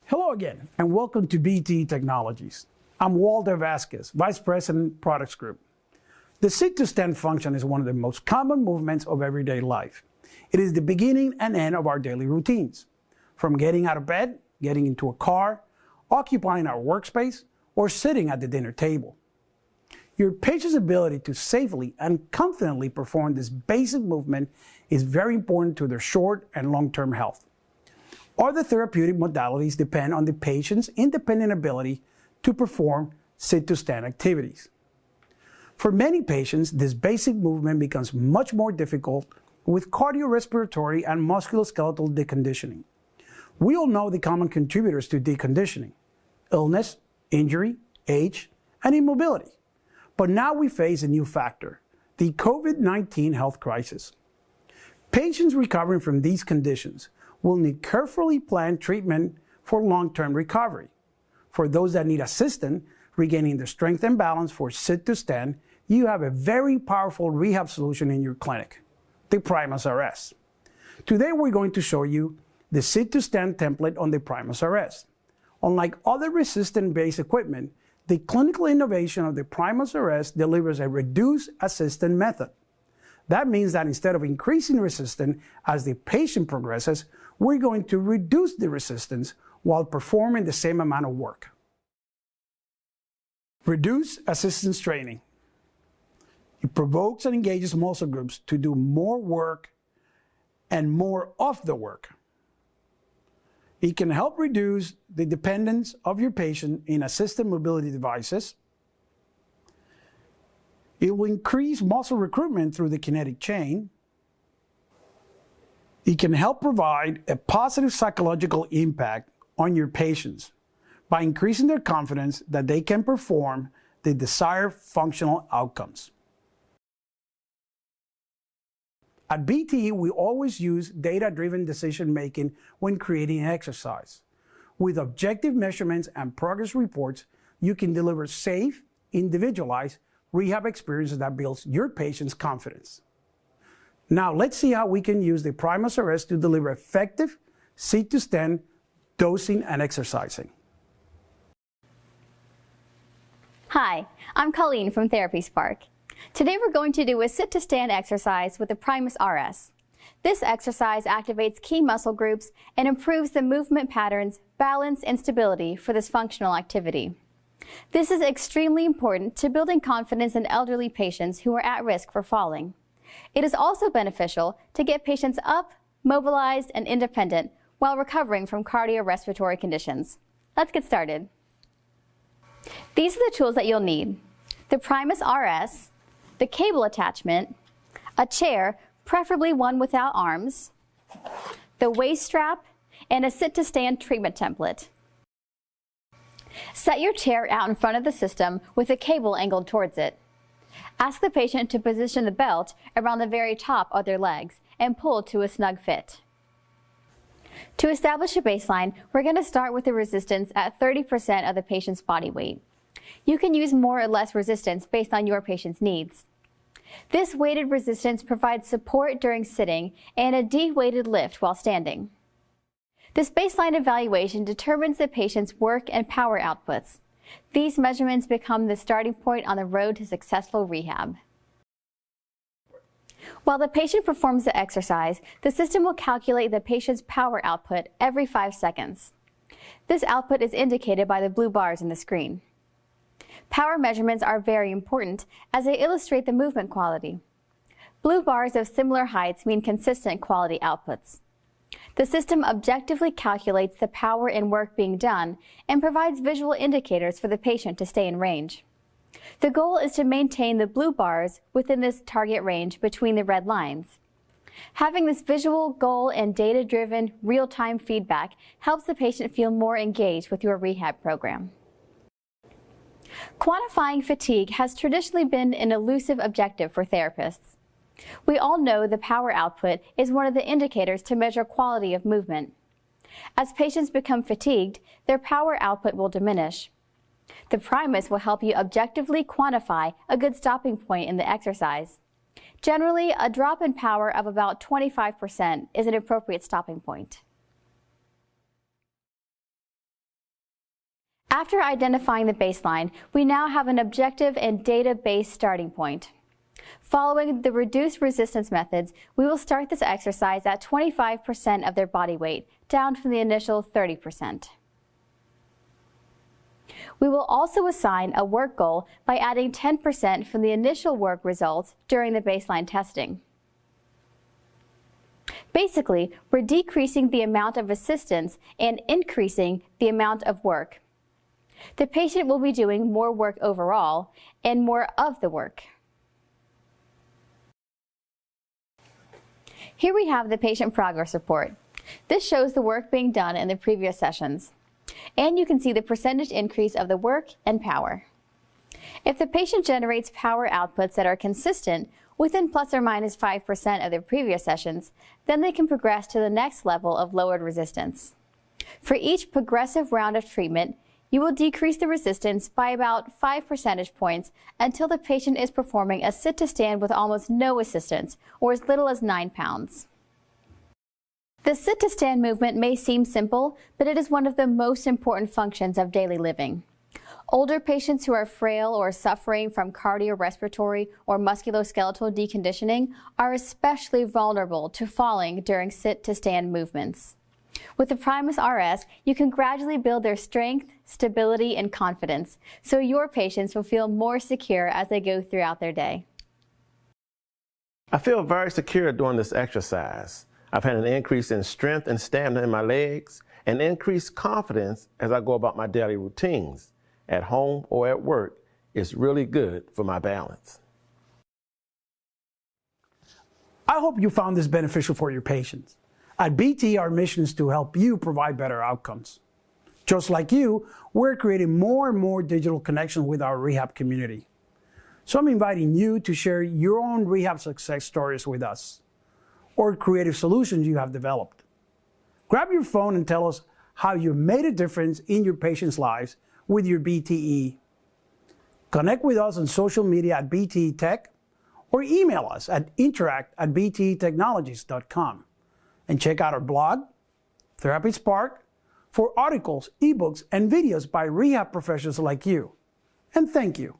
Hello again, and welcome to BTE Technologies. I'm Walter Vasquez, Vice President, Products Group. The sit-to-stand function is one of the most common movements of everyday life. It is the beginning and end of our daily routines. From getting out of bed, getting into a car, occupying our workspace, or sitting at the dinner table. Your patient's ability to safely and confidently perform this basic movement is very important to their short and long-term health. Other therapeutic modalities depend on the patient's independent ability to perform sit-to-stand activities. For many patients, this basic movement becomes much more difficult with cardiorespiratory and musculoskeletal deconditioning. We all know the common contributors to deconditioning: illness, injury, age, and immobility. But now we face a new factor, the COVID-19 health crisis. Patients recovering from these conditions will need carefully planned treatment for long-term recovery. For those that need assistance regaining their strength and balance for sit-to-stand, you have a very powerful rehab solution in your clinic, the PrimusRS. Today we're going to show you the sit-to-stand template on the PrimusRS. Unlike other resistance-based equipment, the clinical innovation of the PrimusRS delivers a reduced assistance method. That means that instead of increasing resistance as the patient progresses, we're going to reduce the resistance while performing the same amount of work. Reduce assistance training. It provokes and engages muscle groups to do more work and more of the work. It can help reduce the dependence of your patient in assisted mobility devices. It will increase muscle recruitment through the kinetic chain. It can help provide a positive psychological impact on your patients by increasing their confidence that they can perform the desired functional outcomes. At BTE, we always use data-driven decision-making when creating an exercise. With objective measurements and progress reports, you can deliver safe, individualized rehab experiences that builds your patient's confidence. Now let's see how we can use the PrimusRS to deliver effective sit-to-stand dosing and exercising. Hi, I'm Colleen from Therapy Spark. Today we're going to do a sit-to-stand exercise with the PrimusRS. This exercise activates key muscle groups and improves the movement patterns, balance, and stability for this functional activity. This is extremely important to building confidence in elderly patients who are at risk for falling. It is also beneficial to get patients up, mobilized, and independent while recovering from cardiorespiratory conditions. Let's get started. These are the tools that you'll need: the PrimusRS, the cable attachment, a chair, preferably one without arms, the waist strap, and a sit-to-stand treatment template. Set your chair out in front of the system with a cable angled towards it. Ask the patient to position the belt around the very top of their legs and pull to a snug fit. To establish a baseline, we're going to start with the resistance at 30% of the patient's body weight. You can use more or less resistance based on your patient's needs. This weighted resistance provides support during sitting and a de-weighted lift while standing. This baseline evaluation determines the patient's work and power outputs. These measurements become the starting point on the road to successful rehab. While the patient performs the exercise, the system will calculate the patient's power output every 5 seconds. This output is indicated by the blue bars in the screen. Power measurements are very important as they illustrate the movement quality. Blue bars of similar heights mean consistent quality outputs. The system objectively calculates the power and work being done and provides visual indicators for the patient to stay in range. The goal is to maintain the blue bars within this target range between the red lines. Having this visual goal and data-driven, real-time feedback helps the patient feel more engaged with your rehab program. Quantifying fatigue has traditionally been an elusive objective for therapists. We all know the power output is one of the indicators to measure quality of movement. As patients become fatigued, their power output will diminish. The Primus will help you objectively quantify a good stopping point in the exercise. Generally, a drop in power of about 25% is an appropriate stopping point. After identifying the baseline, we now have an objective and data-based starting point. Following the reduced resistance methods, we will start this exercise at 25% of their body weight, down from the initial 30%. We will also assign a work goal by adding 10% from the initial work results during the baseline testing. Basically, we're decreasing the amount of assistance and increasing the amount of work. The patient will be doing more work overall and more of the work. Here we have the patient progress report. This shows the work being done in the previous sessions. And you can see the percentage increase of the work and power. If the patient generates power outputs that are consistent within plus or minus 5% of their previous sessions, then they can progress to the next level of lowered resistance. For each progressive round of treatment, you will decrease the resistance by about 5 percentage points until the patient is performing a sit-to-stand with almost no assistance, or as little as 9 pounds. The sit-to-stand movement may seem simple, but it is one of the most important functions of daily living. Older patients who are frail or suffering from cardiorespiratory or musculoskeletal deconditioning are especially vulnerable to falling during sit-to-stand movements. With the PrimusRS, you can gradually build their strength, stability, and confidence, so your patients will feel more secure as they go throughout their day. I feel very secure doing this exercise. I've had an increase in strength and stamina in my legs, and increased confidence as I go about my daily routines. At home or at work, it's really good for my balance. I hope you found this beneficial for your patients. At BT, our mission is to help you provide better outcomes. Just like you, we're creating more and more digital connections with our rehab community. So I'm inviting you to share your own rehab success stories with us, or creative solutions you have developed. Grab your phone and tell us how you made a difference in your patients' lives with your BTE. Connect with us on social media at BTE Tech, or email us at interact@btetechnologies.com. And check out our blog, Therapy Spark, for articles, ebooks, and videos by rehab professionals like you. And thank you.